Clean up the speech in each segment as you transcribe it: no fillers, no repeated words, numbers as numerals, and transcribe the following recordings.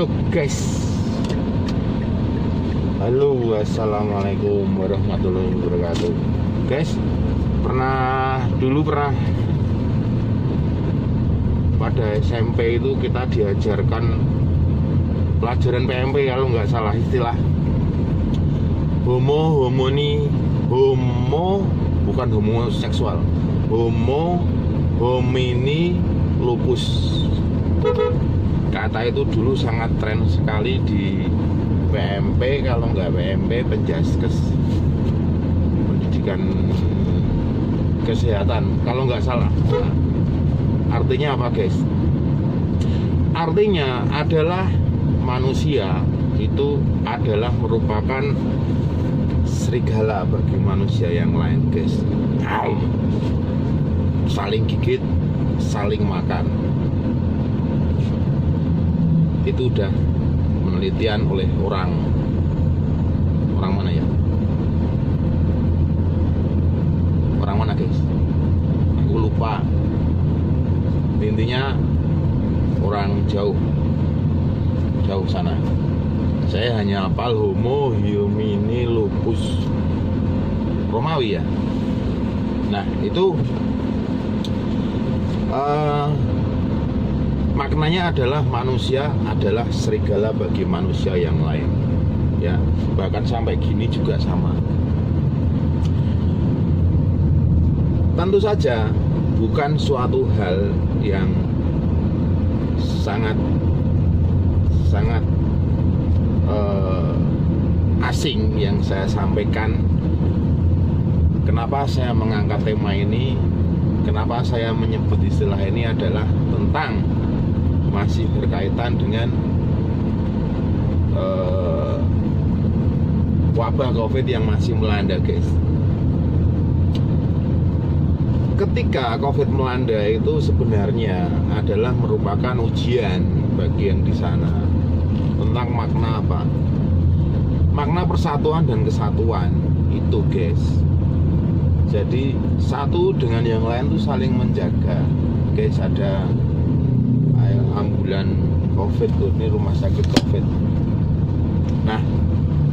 Halo guys. Halo, assalamualaikum warahmatullahi wabarakatuh. Guys, dulu pernah pada SMP itu kita diajarkan pelajaran PMP kalau nggak salah istilah homo bukan homoseksual, homo homini lupus. Kata itu dulu sangat tren sekali di PMP, kalau nggak PMP Penjaskes, pendidikan kesehatan kalau nggak salah. Artinya apa guys? Artinya adalah manusia itu adalah merupakan serigala bagi manusia yang lain guys. Saling gigit, saling makan. Itu udah penelitian oleh orang mana ya? Orang mana guys? Aku lupa. Intinya orang jauh sana. Saya hanya hafal homo homini lupus Romawi ya. Nah itu maknanya adalah manusia adalah serigala bagi manusia yang lain ya, bahkan sampai gini juga sama. Tentu saja bukan suatu hal yang sangat asing yang saya sampaikan. Kenapa saya mengangkat tema ini, kenapa saya menyebut istilah ini adalah tentang masih berkaitan dengan wabah COVID yang masih melanda guys. Ketika COVID melanda itu sebenarnya adalah merupakan ujian bagi yang di sana tentang makna apa? Makna persatuan dan kesatuan itu guys. Jadi satu dengan yang lain itu saling menjaga guys. Ada ambulan COVID tuh, ini rumah sakit COVID. Nah,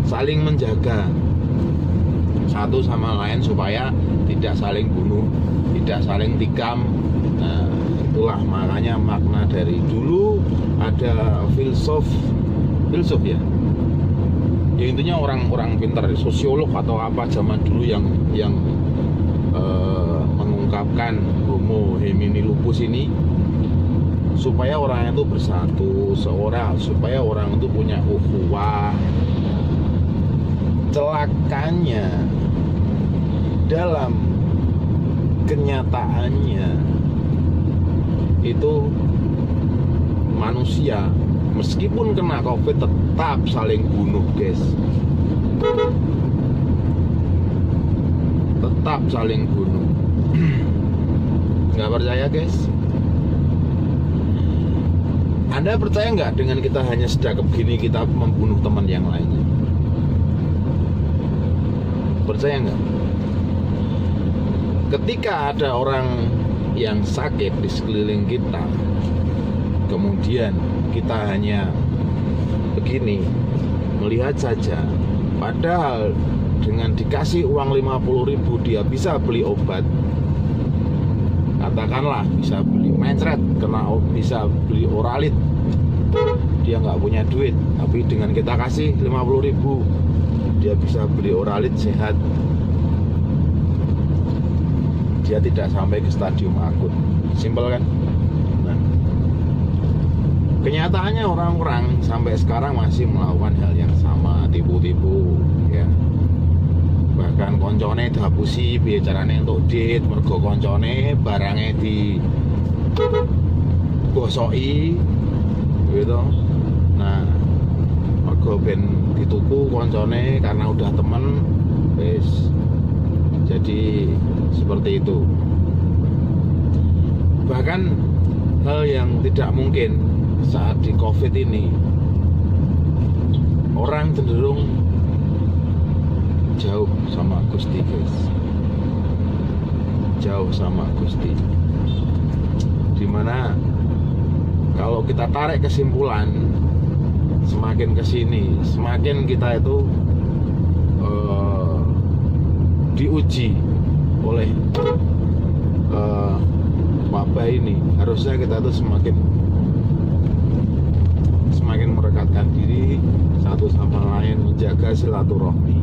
saling menjaga satu sama lain supaya tidak saling bunuh, tidak saling tikam. Nah, itulah makanya makna dari dulu ada filsuf ya. Ya intinya orang-orang pintar, sosiolog atau apa zaman dulu yang mengungkapkan homo homini lupus ini supaya orang itu bersatu, supaya orang itu punya ukhuwah. Celakanya dalam kenyataannya itu manusia meskipun kena COVID tetap saling bunuh guys. Tetap saling bunuh. Nggak percaya guys? Anda percaya nggak dengan kita hanya sedekap gini kita membunuh teman yang lainnya? Percaya nggak? Ketika ada orang yang sakit di sekeliling kita, kemudian kita hanya begini melihat saja, padahal dengan dikasih uang 50.000 dia bisa beli obat. Katakanlah bisa beli mencret, bisa beli Oralit. Dia nggak punya duit, tapi dengan kita kasih 50.000 dia bisa beli Oralit, sehat. Dia tidak sampai ke stadium akut. Simpel kan? Nah, kenyataannya orang-orang sampai sekarang masih melakukan hal yang sama, tipu-tipu ya. Bahkan koncone dapusi bicarane untuk dit, mergo koncone barangnya di gosoki gitu. Nah, mergo ben dituku koncone karena udah temen wis. Jadi seperti itu. Bahkan hal yang tidak mungkin saat di COVID ini, orang cenderung jauh sama Gusti guys. Jauh sama Gusti. Dimana kalau kita tarik kesimpulan semakin kesini semakin kita itu diuji oleh wabah ini. Harusnya kita tuh semakin merekatkan diri satu sama lain, menjaga silaturahmi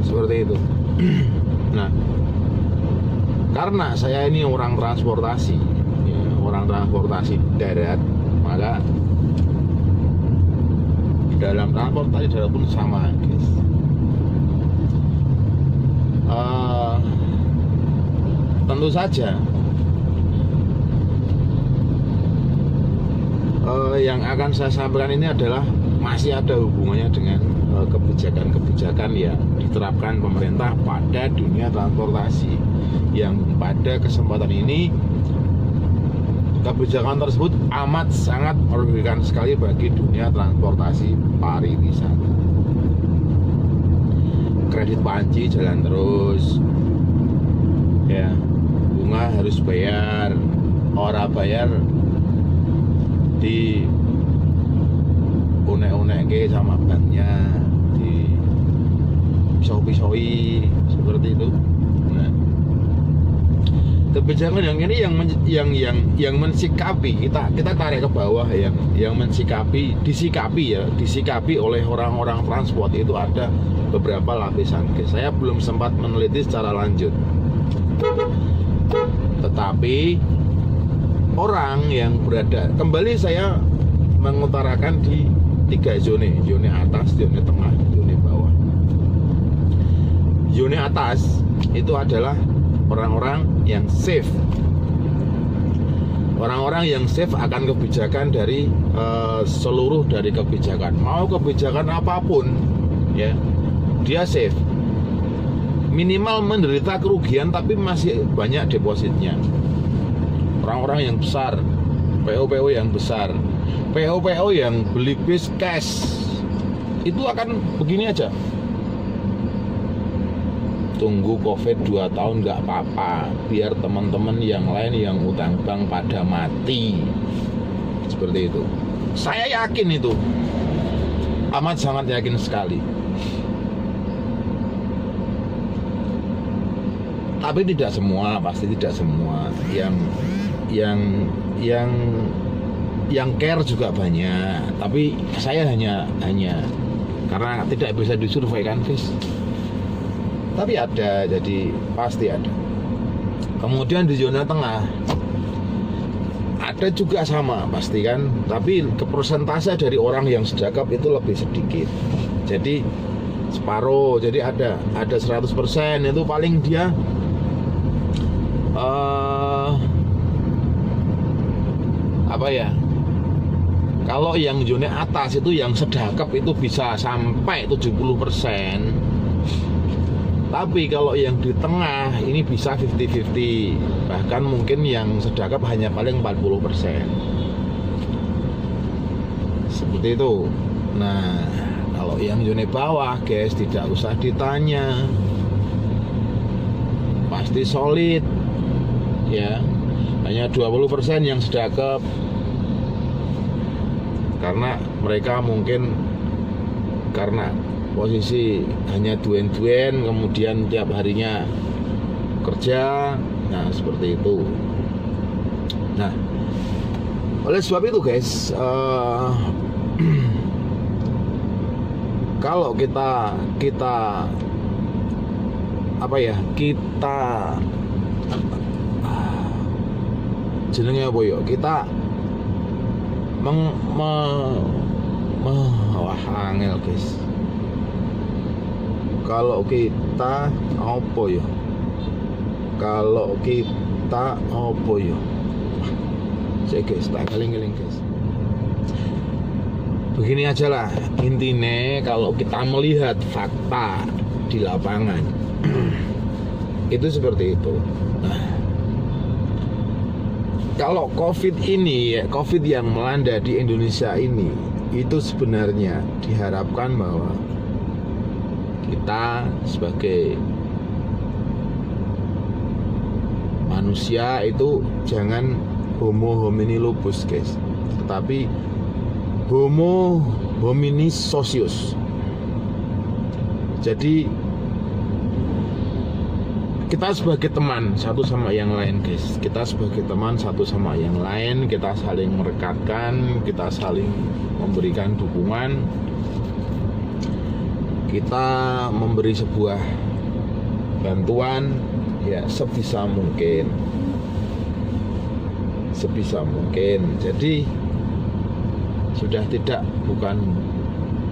seperti itu. Nah, karena saya ini orang transportasi darat, maka dalam transportasi darat pun sama, guys. Tentu saja yang akan saya sampaikan ini adalah masih ada hubungannya dengan kebijakan-kebijakan yang diterapkan pemerintah pada dunia transportasi, yang pada kesempatan ini kebijakan tersebut amat sangat merugikan sekali bagi dunia transportasi pariwisata. Kredit panci jalan terus, ya, bunga harus bayar, orang bayar di unek-unek sama banknya, di pisau-pisaui seperti itu. Nah, kebijakan yang ini yang mensikapi, kita tarik ke bawah, yang disikapi oleh orang-orang transport itu ada beberapa lapisan. Saya belum sempat meneliti secara lanjut, tetapi orang yang berada, kembali saya mengutarakan di 3 zone atas, zone tengah, zone bawah. Zone atas itu adalah orang-orang yang safe. Orang-orang yang safe akan kebijakan dari seluruh dari kebijakan. Mau kebijakan apapun, ya, dia safe. Minimal menderita kerugian tapi masih banyak depositnya. Orang-orang yang besar, PO yang besar, PO yang beli bis cash, itu akan begini aja. Tunggu COVID 2 tahun nggak apa-apa, biar teman-teman yang lain yang utang bank pada mati. Seperti itu. Saya yakin itu, amat sangat yakin sekali. Tapi tidak semua, pasti tidak semua. Yang care juga banyak. Tapi saya hanya karena tidak bisa disurvei kan, guys. Tapi ada, jadi pasti ada. Kemudian di zona tengah ada juga sama, pasti kan. Tapi persentase dari orang yang sedekap itu lebih sedikit. Jadi separuh. Jadi ada 100% itu paling dia apa ya, kalau yang zona atas itu yang sedekap itu bisa sampai 70%. Tapi kalau yang di tengah ini bisa 50-50. Bahkan mungkin yang sedekap hanya paling 40%. Seperti itu. Nah, kalau yang zona bawah, guys, tidak usah ditanya, pasti solid, ya. Hanya 20% yang sedekap, karena mereka mungkin karena posisi hanya duen-duen, kemudian tiap harinya kerja, nah seperti itu. Nah, oleh sebab itu, guys, kalau kita apa ya, kita jenenge apa ya, kita wah angel, guys. Kalau kita apa ya, saya guys, tak keling-keling, guys. Begini aja lah intinya, kalau kita melihat fakta di lapangan itu seperti itu. Nah, kalau COVID ini, COVID yang melanda di Indonesia ini, itu sebenarnya diharapkan bahwa kita sebagai manusia itu jangan homo homini lupus, guys. tetapi homo hominis socius. Jadi kita sebagai teman satu sama yang lain, guys. Kita sebagai teman satu sama yang lain, kita saling merekatkan, kita saling memberikan dukungan, kita memberi sebuah bantuan ya sebisa mungkin. Jadi sudah bukan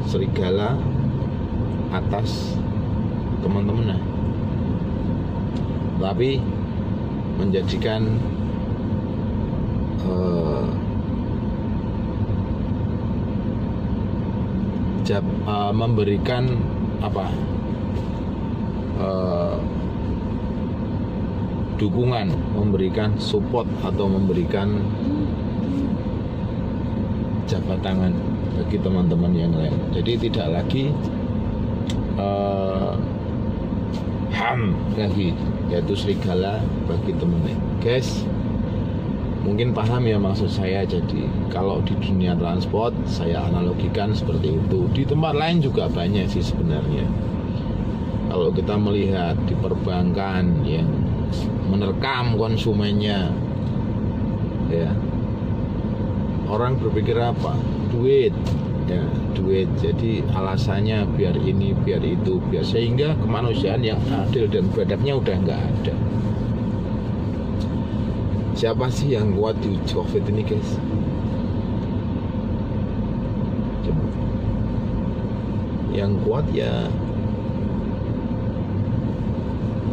serigala atas teman-teman, tapi menjadikan memberikan dukungan, memberikan support atau memberikan jabat tangan bagi teman-teman yang lain. Jadi tidak lagi HAM lagi, yaitu serigala bagi teman-teman. Guys, mungkin paham ya maksud saya. Jadi kalau di dunia transport saya analogikan seperti itu. Di tempat lain juga banyak sih sebenarnya. Kalau kita melihat di perbankan yang menerkam konsumennya, ya, orang berpikir apa? Duit, ya, duit. Jadi alasannya biar ini, biar itu, biar, sehingga kemanusiaan yang adil dan beradabnya udah nggak ada. Siapa sih yang kuat di COVID ini, guys? Coba. Yang kuat ya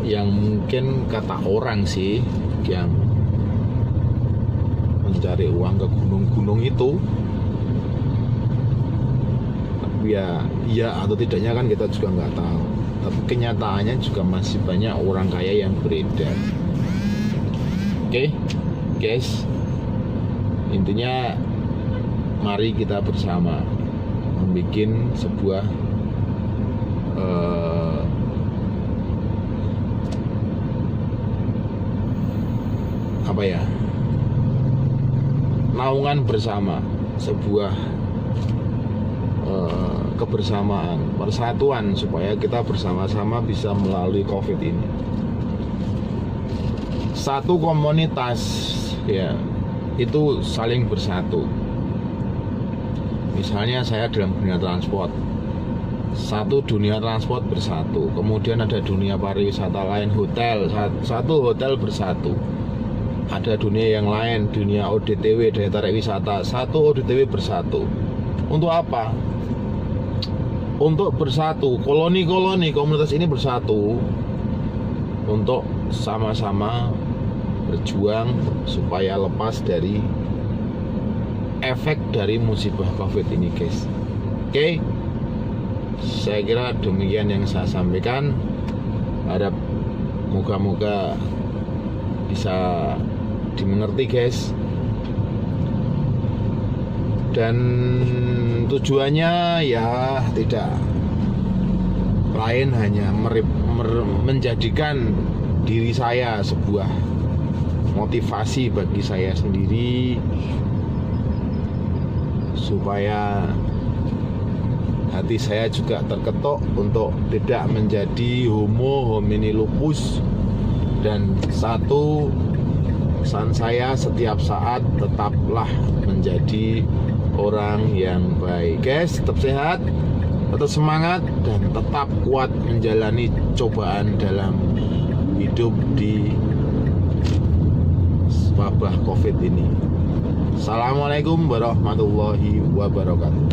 yang mungkin kata orang sih yang mencari uang ke gunung-gunung itu. Tapi ya atau tidaknya kan kita juga nggak tahu. Tapi kenyataannya juga masih banyak orang kaya yang beredar. Oke, guys, intinya mari kita bersama membuat sebuah naungan bersama, sebuah kebersamaan, persatuan, supaya kita bersama-sama bisa melalui COVID ini. Satu komunitas ya itu saling bersatu. Misalnya saya dalam dunia transport, satu dunia transport bersatu, kemudian ada dunia pariwisata lain, hotel, satu hotel bersatu. Ada dunia yang lain, dunia ODTW, daya tarik wisata, satu ODTW bersatu. Untuk apa? Untuk bersatu, koloni-koloni komunitas ini bersatu untuk sama-sama berjuang supaya lepas dari efek dari musibah COVID ini, guys. Oke, saya kira demikian yang saya sampaikan. Harap moga-moga bisa dimengerti, guys. Dan tujuannya ya tidak lain hanya menjadikan diri saya sebuah motivasi bagi saya sendiri, supaya hati saya juga terketuk untuk tidak menjadi homo homini lupus. Dan satu pesan saya setiap saat, tetaplah menjadi orang yang baik, guys. Tetap sehat, tetap semangat, dan tetap kuat menjalani cobaan dalam hidup di wabah COVID ini. Assalamualaikum warahmatullahi wabarakatuh.